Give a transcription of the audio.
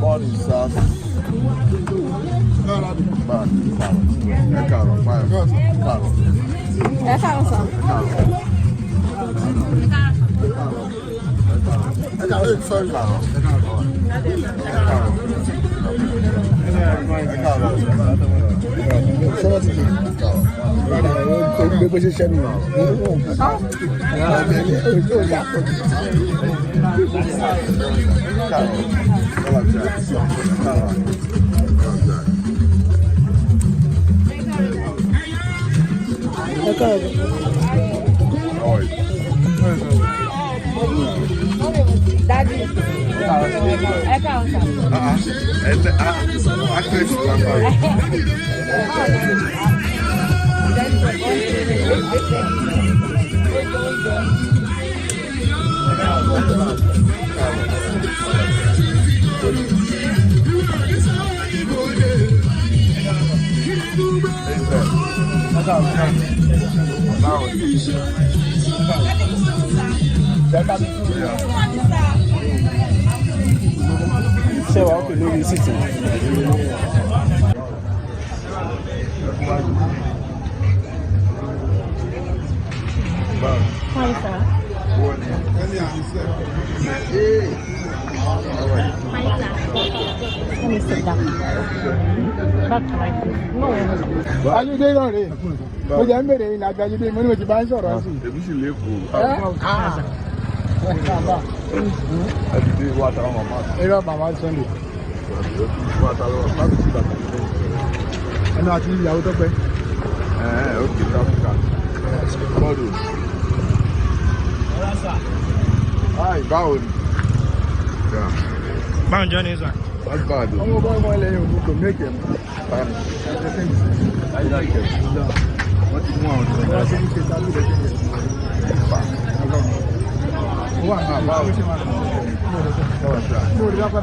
Morning, sir. Ṣé wàá pè lórí sísìn? Hi, sir. Let me sit down. Back like this. No. Ayúdé náà rè. Mo jẹ́ ń bèrè ìrìn àjò Ayúdé, mo ní mo ti bá ń sọ̀rọ̀ sí. Èmi sì lè kú. Ayúdé wà táwọn màmá. Irọ́ màmá Sunday. Ẹnu àti ìyàwó tó pẹ́. Ó kì í sáfùkà. Bọ́ọ̀lù. Báwo ni? Báwo jọ ní sà? That's bad. Ọmọ bá wọn lẹ́yìn òkú kò méjì ẹ̀ mọ́. Wọ́n ti mú àwọn ọ̀dọ́. Wọ́n ti ń ṣe sábì lẹ́sẹ̀ yẹn. Wọ́n wà ní àwọn ọ̀dọ́. Mo rí lápá